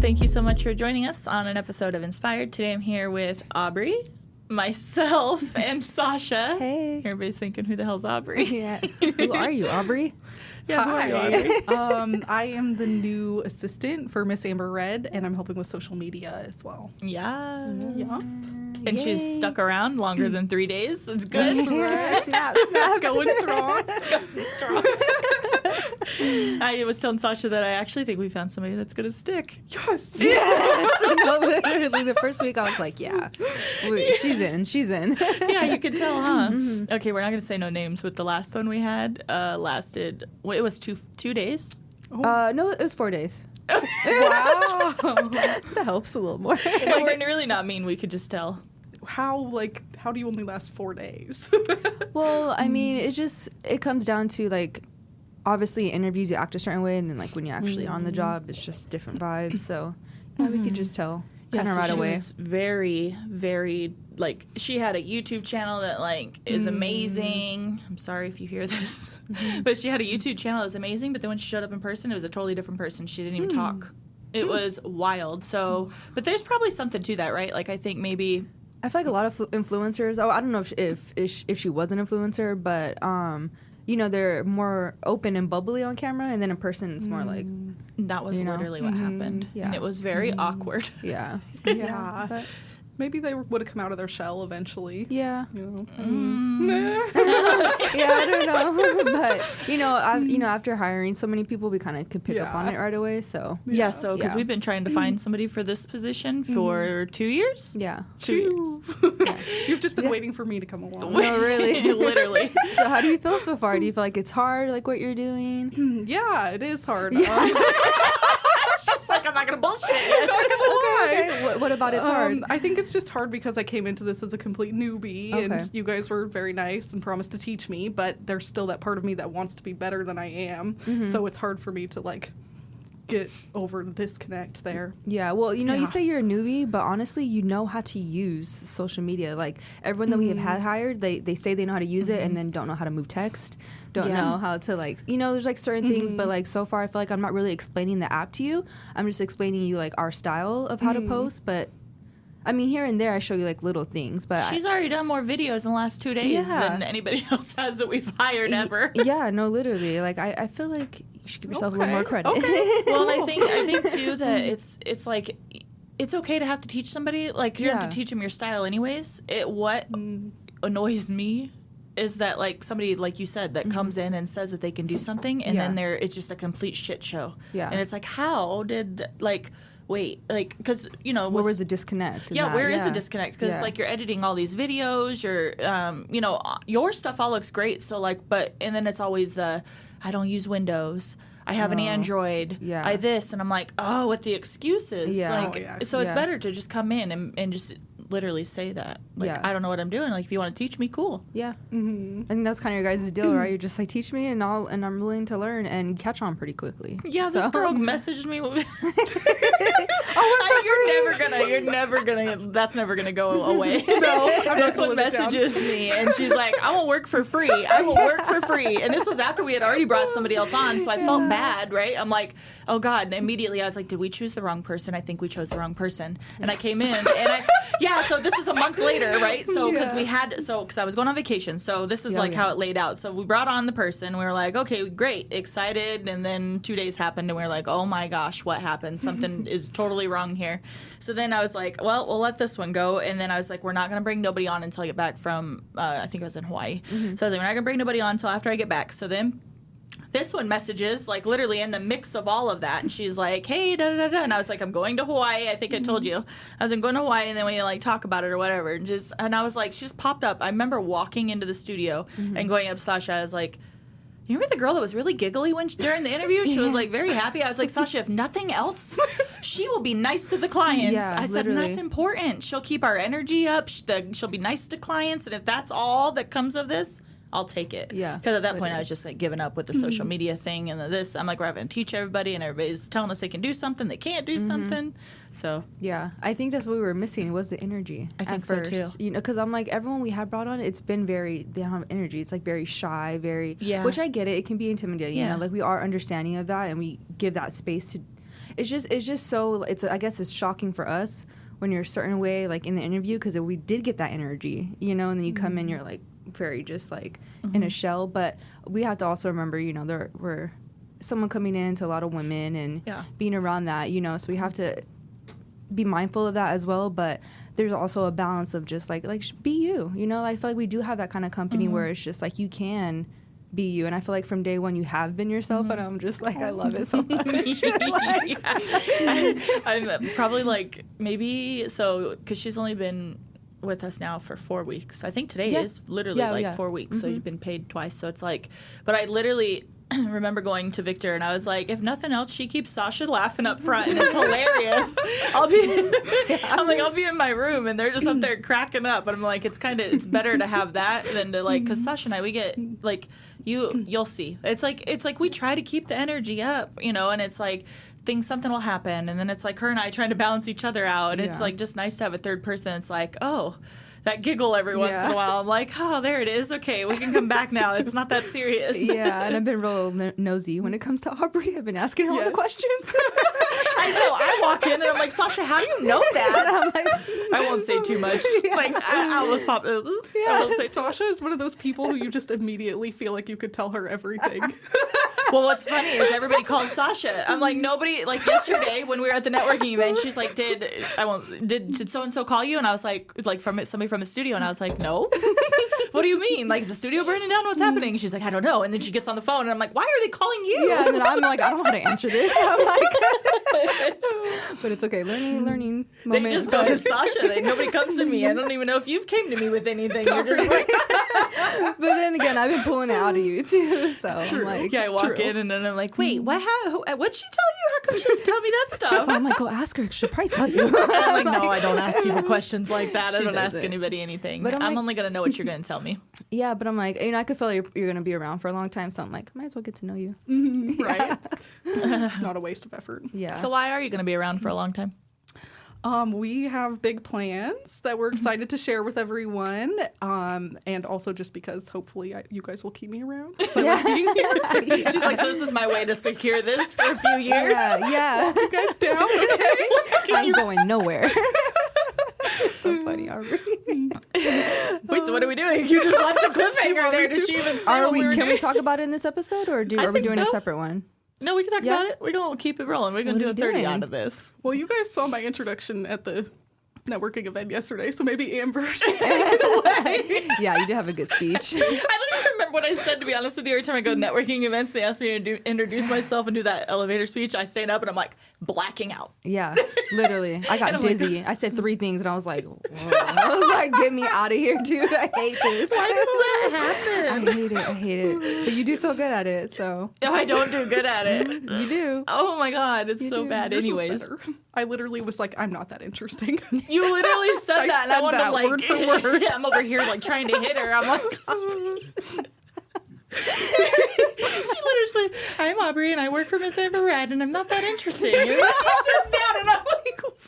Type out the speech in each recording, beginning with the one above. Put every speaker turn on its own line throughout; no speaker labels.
Thank you so much for joining us on an episode of Inspired. Today I'm here with Aubrie, myself, and Sasha.
Hey.
Everybody's thinking, who the hell's Aubrie?
Yeah. Who are you, Aubrie?
Yeah, who are you, Aubrie?
I am the new assistant for Miss Amber Red, and I'm helping with social media as well.
Yeah. And
Yay.
she's stuck around longer than 3 days. It's good.
Right. Snap.
Going strong.
Strong. I was telling Sasha that I actually think we found somebody that's going to stick.
Yes.
No, literally the first week I was like, yeah, she's in.
Yeah, you could tell, huh? Mm-hmm. Okay, we're not going to say no names, but the last one we had lasted, it was two days.
No, it was 4 days.
Wow.
That helps a little more.
No, we're really not mean. We could just tell.
How do you only last 4 days?
Well, I mean, it comes down to like, obviously interviews you act a certain way, and then like when you're actually on the job, it's just different vibes. So yeah, we could just tell kind of right away.
She was very, very, like, she had a YouTube channel that, like, is amazing. I'm sorry if you hear this. But she had a YouTube channel that was amazing, but then when she showed up in person, it was a totally different person. She didn't even talk. It was wild. So, but there's probably something to that, right? Like, I think maybe...
I feel like a lot of influencers, I don't know if she was an influencer, but... you know, they're more open and bubbly on camera, and then in person it's more like...
That was literally what happened.
Yeah.
And it was very awkward.
Yeah.
Yeah.
But,
Maybe they would have come out of their shell eventually.
yeah.
You know?
Yeah, I don't know. But, you know, after hiring so many people, we kind of could pick up on it right away, so...
Yeah, so, because
Yeah.
we've been trying to find somebody for this position for 2 years?
Yeah.
2 years.
You've just been waiting for me to come along.
No, really.
Literally.
So how do you feel so far? Do you feel like it's hard, like what you're doing?
Yeah, it is hard.
She's like, I'm not going to bullshit you.
Okay. What about it's hard?
I think it's just hard because I came into this as a complete newbie,
Okay.
and you guys were very nice and promised to teach me, but there's still that part of me that wants to be better than I am. So it's hard for me to, like, get over the disconnect there.
Yeah, well, you know, you
Yeah.
say you're a newbie, but honestly, you know how to use social media. Like, everyone that we have had hired, they say they know how to use it and then don't know how to move text, don't know how to, like, you know, there's, like, certain things, but, like, so far, I feel like I'm not really explaining the app to you. I'm just explaining you, like, our style of how to post, but, I mean, here and there, I show you, like, little things, but...
She's already done more videos in the last 2 days than anybody else has that we've hired ever.
Yeah, no, literally. Like, I feel like you should give yourself a little more credit.
Okay.
Well, I think too that it's like it's okay to have to teach somebody. Like you have to teach them your style, anyways. What annoys me is that like somebody like you said that comes in and says that they can do something, and then it's just a complete shit show. Yeah, and it's like how did like. Wait, like, because, you know...
Where was the disconnect?
Where is the disconnect? Because, like, you're editing all these videos, you know, your stuff all looks great, so, like, and then it's always I don't use Windows, I have an Android, I this, and I'm like, with the excuses.
Yeah.
Like, so it's better to just come in and just literally say that. Like, I don't know what I'm doing. Like, if you want to teach me, cool.
Yeah. I think that's kind of your guys' deal, right? You're just like, teach me, and I'm willing to learn and catch on pretty quickly.
Yeah,
so.
This girl messaged me. That's never gonna go away.
No,
This one messages me, and she's like, I will work for free. I will work for free. And this was after we had already brought somebody else on, so I felt bad, right? I'm like, oh God. And immediately I was like, did we choose the wrong person? I think we chose the wrong person. And I came in, and so this is a month later, right? So, because I was going on vacation, so this is how it laid out. So we brought on the person, we were like, okay, great, excited, and then 2 days happened, and we were like, oh my gosh, what happened? Something is totally wrong here. So then I was like, well, we'll let this one go, and then I was like, we're not going to bring nobody on until I get back from, I think I was in Hawaii. So I was like, we're not going to bring nobody on until after I get back. So then this one messages, like, literally in the mix of all of that, and she's like, hey, da-da-da-da, and I was like, I'm going to Hawaii, I think I told you. I was like, going to Hawaii, and then we, like, talk about it or whatever, and I was like, she just popped up. I remember walking into the studio and going up to Sasha, I was like, you remember the girl that was really giggly during the interview? She was, like, very happy. I was like, Sasha, if nothing else, she will be nice to the clients.
Yeah,
I said, that's important. She'll keep our energy up. She'll be nice to clients, and if that's all that comes of this, I'll take it.
Yeah.
Because at that point, I was just like giving up with the social media thing and this. I'm like, we're having to teach everybody, and everybody's telling us they can do something, they can't do something. So
yeah, I think that's what we were missing was the energy.
I think so too.
You know, because I'm like, everyone we had brought on, it's been they don't have energy. It's like very shy, which I get it. It can be intimidating. You know, like we are understanding of that, and we give that space to. it's just so, I guess it's shocking for us when you're a certain way, like in the interview, because we did get that energy, you know, and then you come in, you're like very just like in a shell. But we have to also remember, you know, we're someone coming in to a lot of women and being around that, you know, so we have to be mindful of that as well. But there's also a balance of just like be you, you know. I feel like we do have that kind of company where it's just like you can be you, and I feel like from day one you have been yourself, and I'm just like I love it so much.
I'm probably like maybe so because she's only been with us now for 4 weeks. I think today is literally 4 weeks, so you've been paid twice. So it's like, but I literally remember going to Victor and I was like, if nothing else, she keeps Sasha laughing up front and it's hilarious. I'll be in my room and they're just up there cracking up, and I'm like, it's better to have that than to like, because Sasha and I, we get like you'll see. It's like we try to keep the energy up, you know, and it's like something will happen, and then it's like her and I trying to balance each other out, and it's like just nice to have a third person. It's like, oh, that giggle every once in a while. I'm like, oh, there it is. Okay, we can come back now. It's not that serious.
Yeah, and I've been real nosy when it comes to Aubrie. I've been asking her all the questions.
I know. I walk in and I'm like, Sasha, how do you know that? I'm like, I won't say too much. Like, I almost pop. I won't say
Sasha is one of those people who you just immediately feel like you could tell her everything.
Well, what's funny is everybody calls Sasha. I'm like, nobody, like yesterday when we were at the networking event, she's like, did so-and-so call you? And I was like somebody from a studio, and I was like, no. What do you mean? Like, is the studio burning down? What's happening? She's like, I don't know. And then she gets on the phone, and I'm like, why are they calling you?
Yeah, and then I'm like, I don't know how to answer this. I'm like, but it's okay. Learning moment.
They just go to Sasha. Nobody comes to me. I don't even know if you've came to me with anything. You're just like...
But then again, I've been pulling it out of you too. So
True.
I'm like,
I walk in and then I'm like, wait, what'd she tell you? How come she doesn't tell me that stuff?
I'm like, go ask her. She'll probably tell you.
And I'm like, no, I don't ask people questions like that. I don't ask anybody anything.
But
I'm only going to know what you're going to tell me.
Yeah, but I'm like, you know, I could feel like you're going to be around for a long time. So I'm like, might as well get to know you.
Right? It's not a waste of effort.
Yeah.
So why are you going to be around for a long time?
We have big plans that we're excited to share with everyone, and also just because hopefully you guys will keep me around. So I like being here.
She's like, so this is my way to secure this for a few years?
Yeah.
You guys down? Okay.
I'm going nowhere. So funny, Aubrie.
Wait, so what are we doing? You just left a cliffhanger there. Did she even say
Can we talk about it in this episode, or are we doing a separate one?
No, we can talk about it. We're going to keep it rolling. We're going to do a 30 out of this.
Well, you guys saw my introduction at the networking event yesterday, so maybe Amber should take it away.
Yeah, you did have a good speech.
I don't even remember what I said, to be honest with you. Every time I go to networking events, they ask me to introduce myself and do that elevator speech. I stand up and I'm like blacking out.
Yeah, literally. I got dizzy. I said 3 things and I was like, whoa. I was like, get me out of here, dude. I hate this.
Why does that happen?
I hate it. But you do so good at it, so.
No, I don't do good at it.
You do.
Oh my God, it's so bad.
Yours
Anyways.
I literally was like, I'm not that interesting.
You literally said that, and I wanted to like
word for word.
I'm over here like trying to hit her. I'm like, she literally said, I'm Aubrie and I work for Miss Amber Red and I'm not that interesting. And then she sits down and I'm like, what?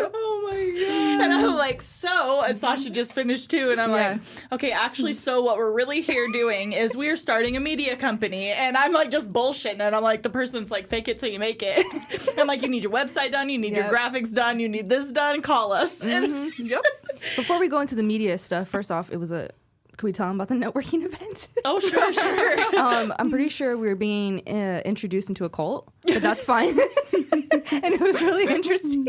Oh my God.
And I'm like, so, and Sasha just finished too, and I'm like, okay, actually, so what we're really here doing is we're starting a media company, and I'm like just bullshitting, and I'm like, the person's like, fake it till you make it. I'm like, you need your website done, you need your graphics done, you need this done, call us. And,
Before we go into the media stuff, first off, can we tell them about the networking event?
Oh, sure.
I'm pretty sure we were being introduced into a cult, but that's fine. And it was really interesting.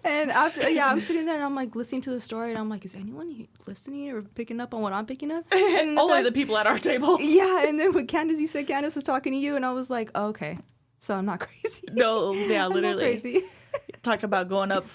And after, I'm sitting there and I'm like listening to the story and I'm like, is anyone listening or picking up on what I'm picking up? And
only the people at our table.
Yeah, and then when you said Candace was talking to you, and I was like, oh, okay, so I'm not crazy.
No, yeah, literally.
I'm not crazy.
Talk about going up.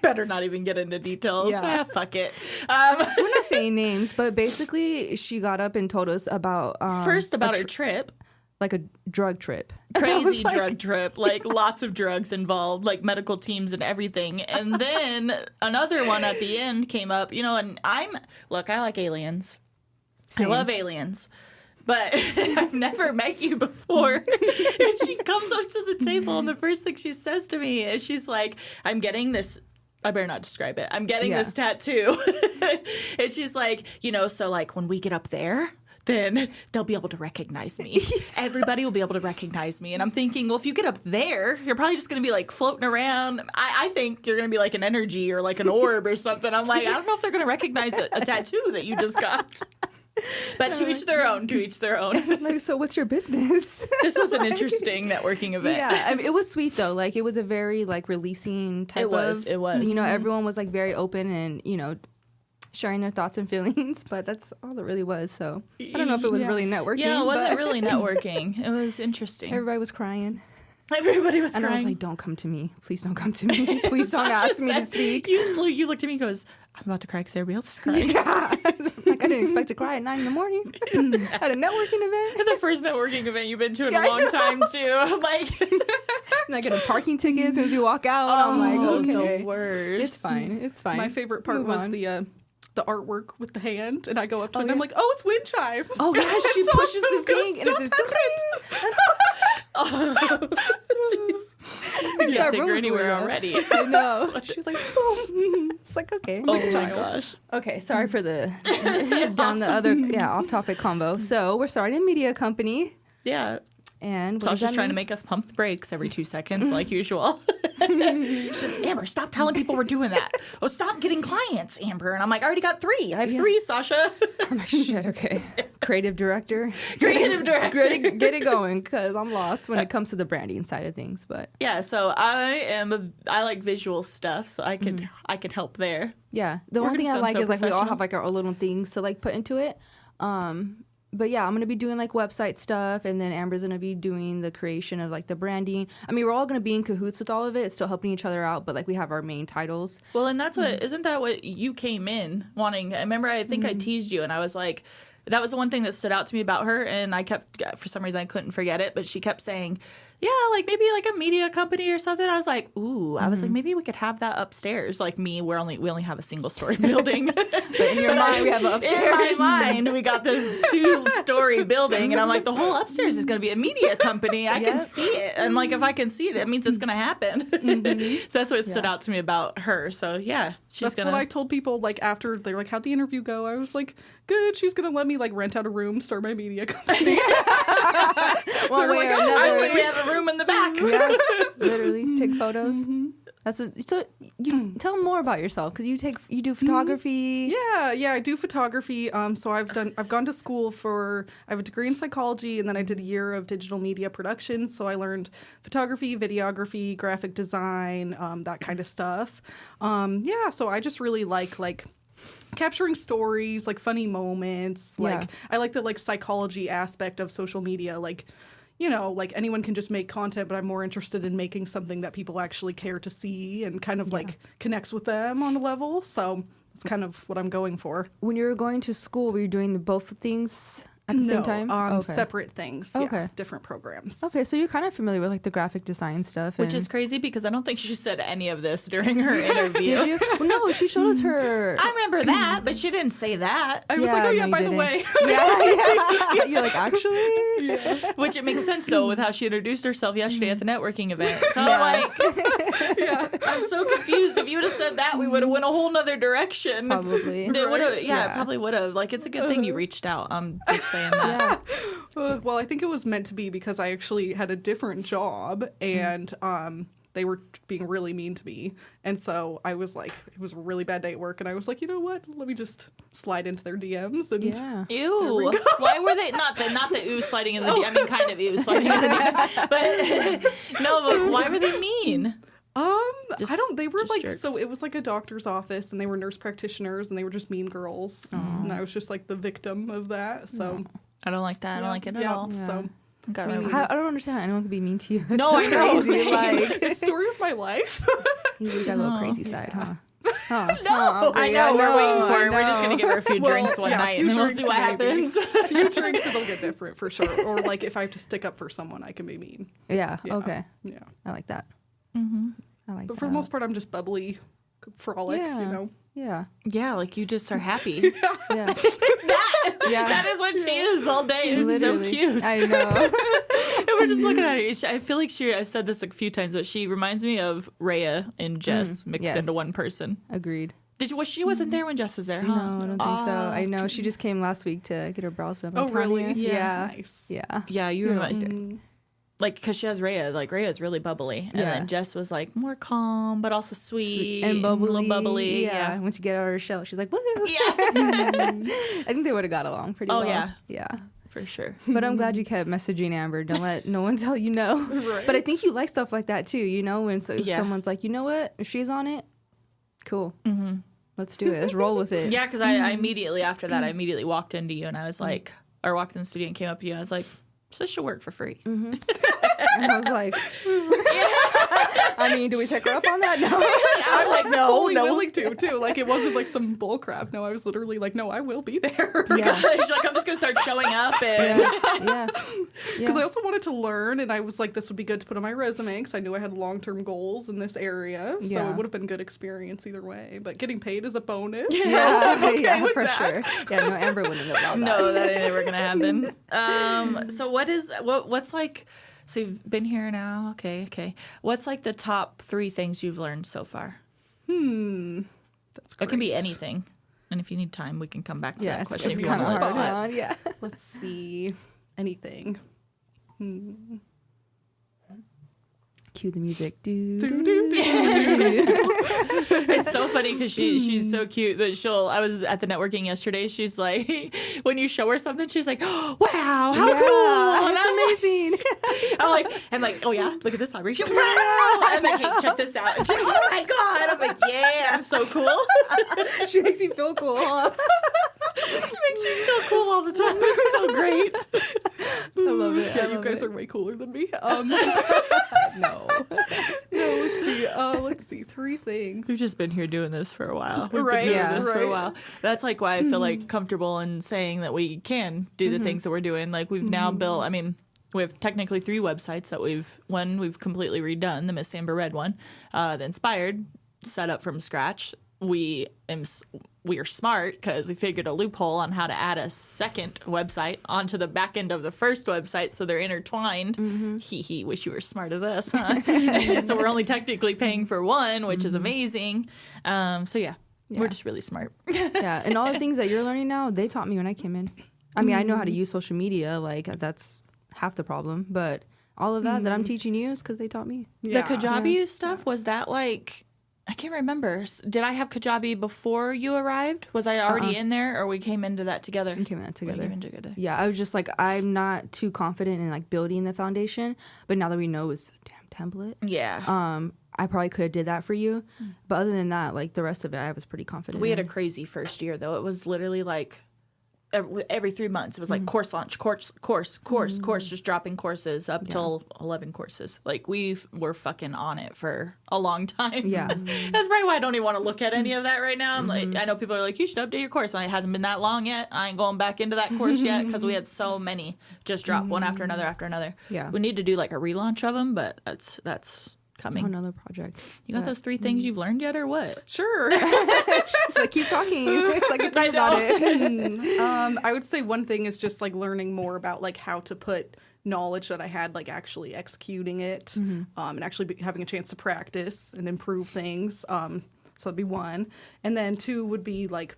Better not even get into details.
Yeah.
Fuck it.
We're not saying names, but basically she got up and told us about
first about her trip.
Like a drug trip.
Crazy drug trip. Like lots of drugs involved, like medical teams and everything. And then another one at the end came up, you know, and I like aliens.
Same.
I love aliens. But I've never met you before. And she comes up to the table and the first thing she says to me is she's like, I'm getting this. I better not describe it. I'm getting this tattoo. And she's like, you know, so like when we get up there, then they'll be able to recognize me. Everybody will be able to recognize me. And I'm thinking, well, if you get up there, you're probably just going to be like floating around. I think you're going to be like an energy or like an orb or something. I'm like, I don't know if they're going to recognize a tattoo that you just got. But to each their own, to each their own.
Like, so what's your business?
This was an interesting networking event.
Yeah, I mean, it was sweet though. Like, it was a very like releasing type of.
It was.
You know, everyone was like very open and, you know, sharing their thoughts and feelings, but that's all it really was. So I don't know if it was really networking.
Yeah, it wasn't
but
really networking. It was interesting.
everybody was crying.
Everybody was
And
crying.
I was like, don't come to me. Please don't come to me. Please don't
Sasha
ask me to
said-
speak.
You looked at me and goes, I'm about to cry because everybody else is crying.
Yeah. Like, I didn't expect to cry at 9 a.m. at a networking event.
The first networking event you've been to in a long time, too. I'm like,
And I get a parking ticket as soon as you walk out. I'm like, okay.
the worst.
It's fine. It's fine.
My favorite part
Move
was
on.
the artwork with the hand, and I go up to it and
yeah.
I'm like, oh, it's wind chimes.
Oh, yeah, she
So
pushes the
goes,
thing and it
"Don't
says,
touch it."
You
That
can't take her
room's
anywhere
weird.
already.
I know. She was like, boom. It's like, okay.
Oh my gosh.
Okay, sorry for the down the other off-topic combo. So we're starting a media company,
Yeah.
and what does
Sasha's
that
trying to
mean?
make us pump the brakes every 2 seconds, like usual. She said, Amber, stop telling people we're doing that. Oh, stop getting clients, Amber. And I'm like, I already got 3. I have 3, Sasha.
I'm like, shit. Okay, creative director,
Creative director.
get it going because I'm lost when it comes to the branding side of things. But
Yeah, so I like visual stuff, so I could help there.
yeah, the
We're
one thing
gonna
I
sound
like
so
is like we all
professional.
have like our own little things to like put into it. But yeah, I'm gonna be doing like website stuff, and then Amber's gonna be doing the creation of like the branding. I mean, we're all gonna be in cahoots with all of it. It's still helping each other out, but like we have our main titles.
Well, and that's what isn't that what you came in wanting? I remember I think I teased you and I was like, that was the one thing that stood out to me about her, and I kept, for some reason I couldn't forget it, but she kept saying, yeah, like maybe like a media company or something. I was like, ooh, I was like, maybe we could have that upstairs. Like me, we only have a single story building.
But in your mind, we have an upstairs.
In my mind, we got this 2-story building, and I'm like, the whole upstairs is going to be a media company. I can
Yep.
see it, and like if I can see it, it means it's going to happen. So that's what stood out to me about her. So yeah, she's
That's
gonna.
what I told people, like, after they were like, how'd the interview go? I was like, good, she's gonna let me like rent out a room, start my media company.
One
They're
way
like,
or
"Oh,
another.
we have a room in the back.
Yeah, literally take photos. So you tell them more about yourself because you do photography.
Yeah, I do photography. So I've gone to school I have a degree in psychology, and then I did a year of digital media production. So I learned photography, videography, graphic design, that kind of stuff. So I just really like capturing stories, like funny moments. Like I like the like psychology aspect of social media. Like, you know, like anyone can just make content, but I'm more interested in making something that people actually care to see and kind of like connects with them on a level. So it's kind of what I'm going for.
When you were going to school, were you doing both things at the same time? Okay.
Separate things.
Okay.
Yeah, different programs.
Okay, so you're kind of familiar with like the graphic design stuff,
Which
and-
is crazy because I don't think she said any of this during her interview.
Did you? Well, no, she showed us her.
I remember that, but she didn't say that.
I was like, oh
no,
yeah,
you
by the
didn't.
way.
Yeah. You're like, actually?
Which it makes sense though with how she introduced herself yesterday at the networking event. So I'm like, I'm so confused. If you would have said that, we would have went a whole nother direction.
Probably.
It would have,
Yeah.
it probably would have. Like, it's a good thing you reached out. I'm just saying that.
Well, I think it was meant to be because I actually had a different job and they were being really mean to me. And so I was like, it was a really bad day at work. And I was like, you know what? Let me just slide into their DMs. And
Yeah.
Ew. Why were they not the ooh sliding in the I mean, kind of ooh sliding in the but no, but why were they mean?
I don't, they were
just
like,
jerks.
so it was like a doctor's office and they were nurse practitioners and they were just mean girls. And I was just like the victim of that. So
I don't like that. I don't like it at all.
So
Got
Me
rid of
neither.
it.
I don't understand how anyone could be mean to you. That's
No,
so
I know.
crazy. Like,
it's the story of my life.
you got a little crazy side, huh?
No, I know. We're waiting for it. We're just gonna give her a few
Well,
drinks one
yeah, a
night,
few
and then we'll see
drinks
what
maybe.
happens.
A few drinks, it'll get different for sure. Or like if I have to stick up for someone, I can be mean.
Yeah.
Yeah.
Okay.
Yeah.
I like that. I like
But
that.
for the most part, I'm just bubbly, frolic,
Yeah.
you know.
Yeah.
Yeah, like you just are happy.
Yeah.
That is what she is all day. It's
Literally.
so cute.
I know.
And we're just looking at her. I feel like I've said this a few times, but she reminds me of Rhea and Jess mixed
yes.
into one person.
Agreed.
She wasn't there when Jess was there, huh?
No, I don't think so. I know she just came last week to get her brows done. by
Oh, really?
Tanya. Yeah.
Nice.
Yeah.
Yeah, you remember. Like, because she has Rhea. Like, Rhea's really bubbly. And then Jess was, like, more calm, but also sweet.
And bubbly.
A little bubbly. Yeah.
Once you get out of her shell, she's like, woo.
Yeah.
I think they would have got along pretty well.
Oh, yeah.
Yeah.
For sure.
But I'm glad you kept messaging Amber. Don't let no one tell you no.
Right.
But I think you like stuff like that, too. You know, when if someone's like, you know what? If she's on it, cool. Mm-hmm. Let's do it. Let's roll with it.
Yeah, because I immediately, after that, I immediately walked into you and I was like, or walked in the studio and came up to you. I was like, so this should work for free.
Mm-hmm. And I was like, I mean, do we take her up on that? No.
I was like, fully willing to, too. Like, it wasn't like some bull crap. No, I was literally like, no, I will be there.
Yeah.
She's like, I'm just going to start showing up. And
Yeah.
Because I also wanted to learn, and I was like, this would be good to put on my resume, because I knew I had long-term goals in this area. So
Yeah.
it would have been good experience either way. But getting paid is a bonus.
Yeah,
Okay with
for
that.
sure. Yeah, no, Amber wouldn't have allowed that.
no, that ain't ever going to happen. So what's like, so you've been here now. Okay. What's like the top 3 things you've learned so far?
That's great.
It can be anything. And if you need time, we can come back to that question
it's
if you
kind
want
of
to
hard.
spot.
Yeah.
Let's see. Anything.
Cue the music.
It's so funny because she's so cute that I was at the networking yesterday. She's like, when you show her something, she's like, oh, wow, how cool. And
That's
I'm
amazing.
I'm like, oh yeah, look at this, Aubrie. She's, wow. And I'm like, hey, check this out. And she's like, oh my God. I'm like, yeah, I'm so cool.
She makes you feel cool, huh?
She makes me feel cool all the time. It's so great.
I love it.
Yeah, you guys are way cooler than me.
No.
Let's see. 3 things.
We've just been here doing this for a while. We've
Right,
been doing
yeah,
this for a
right.
while. That's like why I feel like comfortable in saying that we can do the things that we're doing. Like we've now built, I mean, we have technically 3 websites that we've completely redone, the Miss Amber Red one, the Inspired, set up from scratch. We are smart because we figured a loophole on how to add a second website onto the back end of the first website so they're intertwined. Hee hee, wish you were smart as us, huh? So we're only technically paying for one, which is amazing. So yeah, we're just really smart.
Yeah, and all the things that you're learning now, they taught me when I came in. I mean, I know how to use social media, like that's half the problem, but all of that I'm teaching you is because they taught me.
The Kajabi stuff, was that like, I can't remember. Did I have Kajabi before you arrived? Was I already in there, or we came into that together?
We came in together.
We came in together.
Yeah, I was just like, I'm not too confident in like building the foundation, but now that we know it's a damn template,
Yeah.
I probably could have did that for you. But other than that, like the rest of it, I was pretty confident.
We had a crazy first year, though. It was literally like every 3 months. It was like course launch, course, just dropping courses up till 11 courses. Like we were fucking on it for a long time.
Yeah.
That's probably why I don't even want to look at any of that right now. I'm like, I know people are like, you should update your course. Well, it hasn't been that long yet. I ain't going back into that course yet because we had so many just drop one after another after another.
Yeah.
We need to do like a relaunch of them, but that's coming.
Another project.
You got those 3 things you've learned yet, or what?
Sure.
It's like, keep talking. It's like, think about it.
I would say one thing is just like learning more about like how to put knowledge that I had, like actually executing it, and actually having a chance to practice and improve things. So that'd be 1. And then 2 would be like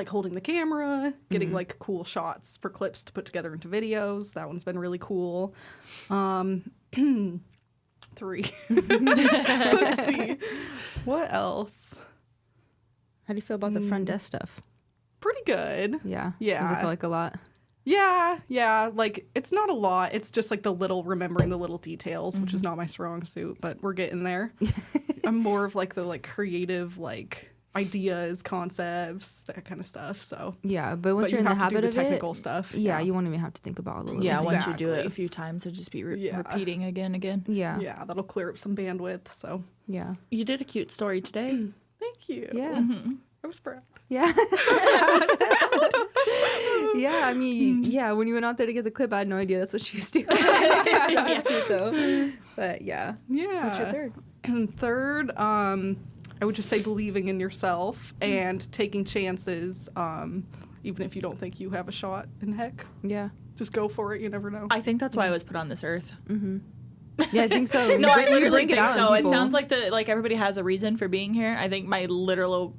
holding the camera, getting like cool shots for clips to put together into videos. That one's been really cool. 3. Let's see. What else?
How do you feel about the front desk stuff?
Pretty good.
Yeah.
Yeah.
Does it feel like a lot?
Yeah. Like, it's not a lot. It's just like remembering the little details, which is not my strong suit, but we're getting there. I'm more of like the like creative, like ideas, concepts, that kind of stuff. So
yeah, but once you're in the habit of
technical
it,
stuff,
you won't even have to think about all the little
Yeah,
things.
once you do it
Exactly.
a few times, it'll just be
Yeah.
repeating again.
Yeah.
that'll clear up some bandwidth. So
Yeah.
You did a cute story today.
thank you.
Yeah.
I was proud.
Yeah. Yeah, I mean, yeah, when you went out there to get the clip, I had no idea that's what she was doing. That's cute, though. But yeah.
Yeah.
What's your third?
Third, I would just say believing in yourself and taking chances, even if you don't think you have a shot in heck.
Yeah.
Just go for it. You never know.
I think that's why I was put on this earth.
Yeah, I think so.
No, I literally
bring it
think
out in
so. It
people.
sounds like everybody has a reason for being here. I think my literal,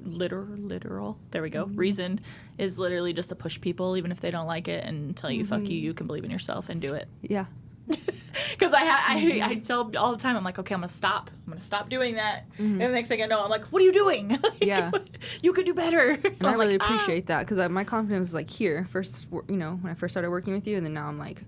there we go, reason is literally just to push people, even if they don't like it, and tell you, fuck you, you can believe in yourself and do it.
Yeah.
Because I tell all the time, I'm like, okay, I'm going to stop. I'm going to stop doing that. And the next thing I know, I'm like, what are you doing? Like,
Yeah.
You could do better.
And I really appreciate that because my confidence was like here first, when I first started working with you, and then now I'm like,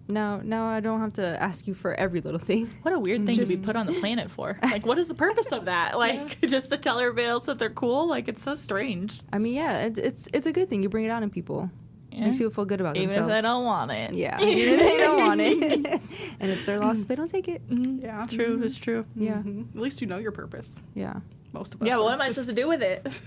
now I don't have to ask you for every little thing.
What a weird thing to be put on the planet for. Like, what is the purpose of that? Like, just to tell everybody else that they're cool? Like, it's so strange.
I mean, yeah, it's a good thing. You bring it out in people.
Yeah.
Makes people feel good about
Even
themselves.
if they don't want it.
Yeah, even if they don't want it. And it's their loss if they don't take it.
Yeah.
True, it's true.
Yeah,
At least you know your purpose.
yeah.
Most of us.
Yeah, what
are
am I
just-
supposed to do with it?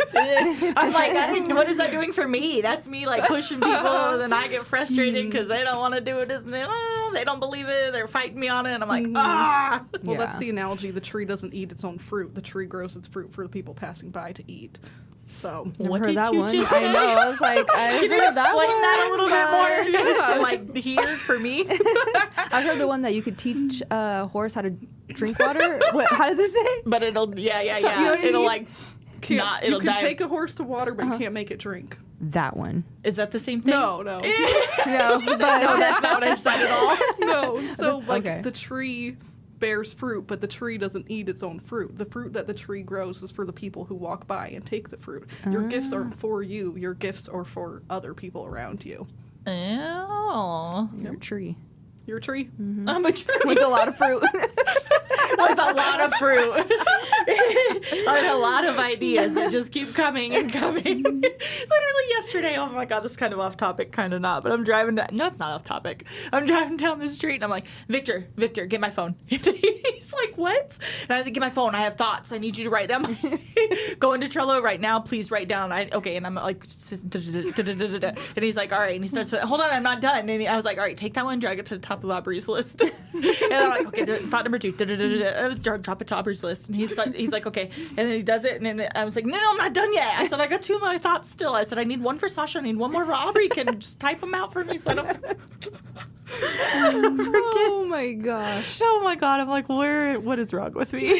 I'm like, what is that doing for me? That's me, like, pushing people, and then I get frustrated because they don't want to do it. They don't believe it. They're fighting me on it, and I'm like, ah.
Well, that's
Yeah.
the analogy. The tree doesn't eat its own fruit. The tree grows its fruit for the people passing by to eat. So
Never
What
heard
did
that
you
one.
just
I know. I was like, I
Can you
heard that
explain
one.
that a little bit more? So, like, here for me?
I heard the one that you could teach a horse how to drink water. How does it say?
But it'll, yeah.
You know what I
It'll,
mean?
like,
you
it'll
can
dive.
take a horse to water, but you can't make it drink.
That one.
Is that the same thing?
No.
No,
No, that's not what I said at all.
No. So, like,
Okay.
the tree bears fruit, but the tree doesn't eat its own fruit. The fruit that the tree grows is for the people who walk by and take the fruit. Your gifts aren't for you. Your gifts are for other people around you.
Oh.
You're a tree
You're a tree.
I'm a tree
with a lot of fruit.
with a lot of fruit. And a lot of ideas that just keep coming and coming. Literally yesterday, oh my God, this is kind of off topic, kind of not, but I'm driving down, no, it's not off topic. I'm driving down the street and I'm like, Victor, get my phone. He's like, what? And I was like, get my phone. I have thoughts. I need you to write them. Go into Trello right now. Please write down. Okay. And I'm like, and he's like, all right. And he starts, hold on, I'm not done. And I was like, all right, take that one, drag it to the top of Aubrie's list. And I'm like, okay, thought number 2, drop it to Aubrie's list. And he's like, okay. And then he does it. And then I was like, no, I'm not done yet. I said, I got 2 of my thoughts still. I said, I need one for Sasha. I need one more for Aubrey. Can just type them out for me so I don't
Oh my gosh.
Oh my God. I'm like, what is wrong with me?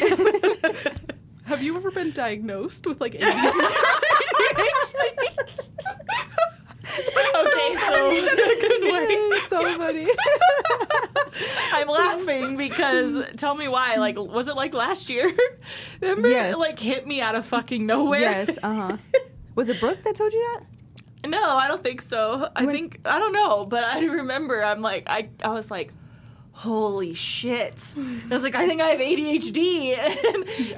Have you ever been diagnosed with, like, ADD?
Okay, so
So funny.
I'm laughing because tell me why. Like, was it like last year? Remember,
Yes.
it like hit me out of fucking nowhere.
Yes. Was it Brooke that told you that?
No, I don't think so. I don't know, but I remember. I'm like, I was like, holy shit. I was like, I think I have ADHD.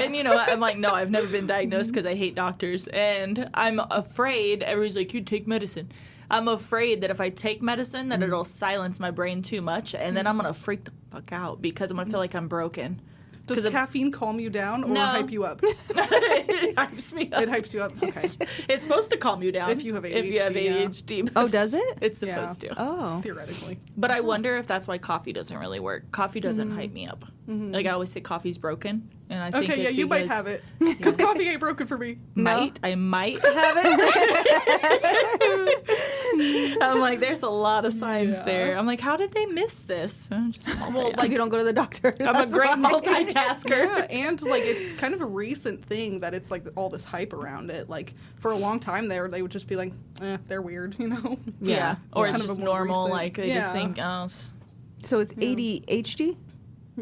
And you know, I'm like, no, I've never been diagnosed because I hate doctors. And I'm afraid, everybody's like, you take medicine. I'm afraid that if I take medicine, that it'll silence my brain too much. And then I'm going to freak the fuck out because I'm going to feel like I'm broken.
Does caffeine calm you down or
No.
hype you up?
It hypes me up.
It hypes you up. Okay.
It's supposed to calm you down.
If you have
If you have
ADHD, yeah.
ADHD.
Oh, does it?
It's supposed to.
Oh.
Theoretically.
But I wonder if that's why coffee doesn't really work. Coffee doesn't hype me up. Like I always say coffe's broken. And I think
Okay, yeah,
it's
you might
because
have it. Because coffee ain't broken for me.
I might have it. I'm like, there's a lot of signs
Yeah.
there. I'm like, how did they miss this? I'm just
Because you don't go to the doctor.
I'm a great multitasker.
Yeah, and like it's kind of a recent thing that it's like all this hype around it. Like for a long time there, they would just be like, they're weird, you know?
Yeah. Or
kind
it's
of a
just
more
normal.
recent-
Like they just
Yeah.
think,
So it's ADHD?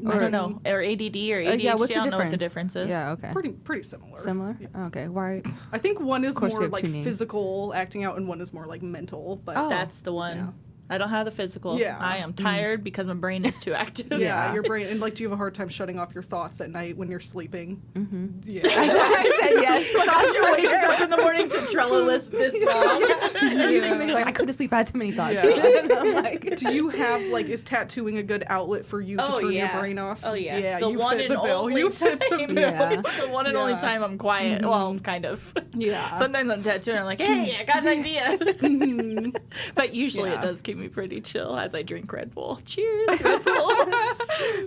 I don't know, or ADD or ADHD.
Yeah, what's
I
the
don't know what the
difference?
difference is.
Yeah, okay.
Pretty similar.
Similar?
Yeah.
Okay. Why?
I think one is
course, we
more
have
like
two names.
physical acting out, and one is more like mental. But
Oh.
That's the one.
Yeah.
I don't have the physical.
Yeah.
I am tired because my brain is too active.
yeah,
Yeah.
your brain and like, do you have a hard time shutting off your thoughts at night when you're sleeping? Mm-hmm. Yeah.
I said yes.
Sasha wakes up in the morning to Trello list this long.
Like, I couldn't sleep. I had too many thoughts.
Yeah.
And I'm like,
Do you have like, is tattooing a good outlet for you to turn your brain off?
Oh yeah.
Yeah,
It's the
you
one
fit
and
the bill.
only
You fit the
time.
bill.
Yeah.
It's the one and only
Yeah.
time I'm quiet. Well, kind of.
Yeah.
Sometimes I'm tattooing. I'm like, hey, I got an idea. But usually
Yeah.
it does keep me pretty chill as I drink Red Bull. Cheers, Red Bull.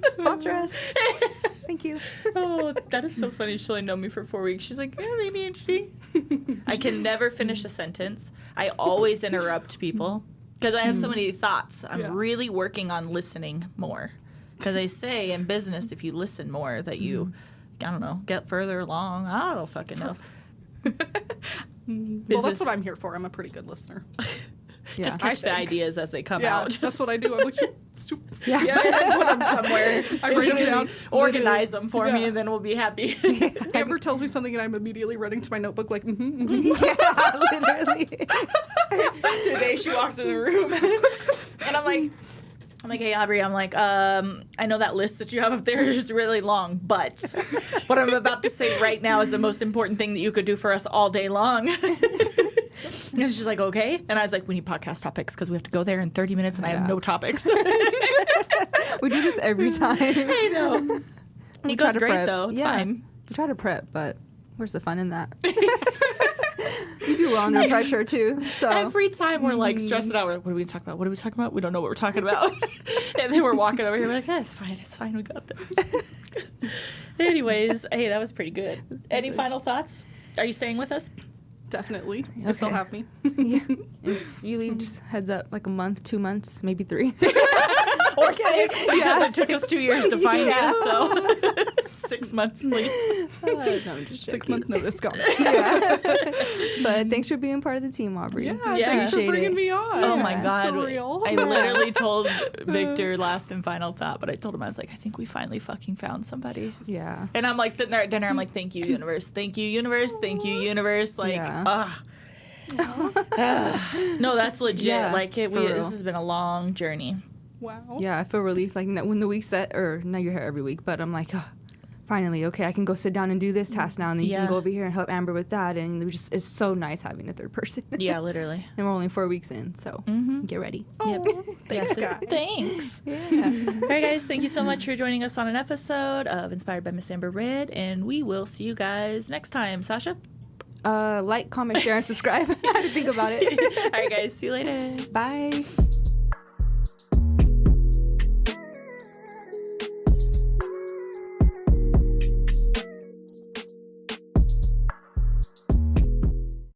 sponsor us. Thank you.
Oh, that is so funny. She'll only know me for 4 weeks. She's like, yeah, ADHD. I can never finish a sentence. I always interrupt people because I have so many thoughts. I'm
Yeah.
really working on listening more Because they say in business, if you listen more, that you, I don't know, get further along. I don't fucking know.
Well, that's what I'm here for. I'm a pretty good listener.
Just catch the ideas as they come out.
That's what I do. I'm like,
yeah, put them somewhere.
I write them down.
Organize them for me, and then we'll be happy.
Amber tells me something, and I'm immediately running to my notebook like,
Yeah, literally.
Today she walks in the room, and I'm like, hey, Aubrie, I'm like, I know that list that you have up there is really long, but what I'm about to say right now is the most important thing that you could do for us all day long. And she's like, okay. And I was like, we need podcast topics because we have to go there in 30 minutes and I have no topics.
We do this every time.
I know. It goes great,
prep.
though. It's fine.
We try to prep, but where's the fun in that? We do well under pressure, too. So
every time we're like stressed out, we're like, what are we talking about? What are we talking about? We don't know what we're talking about. And then we're walking over here, we're like, yeah, it's fine. We got this. Anyways, hey, that was pretty good. Any final thoughts? Are you staying with us?
definitely, if they'll have me.
Yeah. If you leave, just heads up, like a month, 2 months, maybe 3.
Or 6, because it took us 2 years to find you, so 6 months, please.
No, I'm just
6 month notice, got
it. But thanks for being part of the team, Aubrie.
Thanks for bringing me on.
Oh my God.
Surreal.
I literally told Victor last and final thought, but I told him, I was like, I think we finally fucking found somebody.
Yeah.
And I'm like sitting there at dinner, I'm like, thank you, universe. Thank you, universe. Thank you, universe. Like, no, that's legit.
Yeah,
like, this has been a long journey.
Wow.
Yeah, I feel relief. Like, when the week's set, or now you're here every week, but I'm like, finally, okay, I can go sit down and do this task now, and then you can go over here and help Amber with that, and it's so nice having a third person.
Yeah, literally.
And we're only 4 weeks in, so get ready.
Yep.
Thanks, guys.
Thanks.
Yeah.
All right, guys, thank you so much for joining us on an episode of Inspired by Miss Amber Red, and we will see you guys next time. Sasha?
Like, comment, share, and subscribe. I had to think about it.
All right, guys, see you later.
Bye.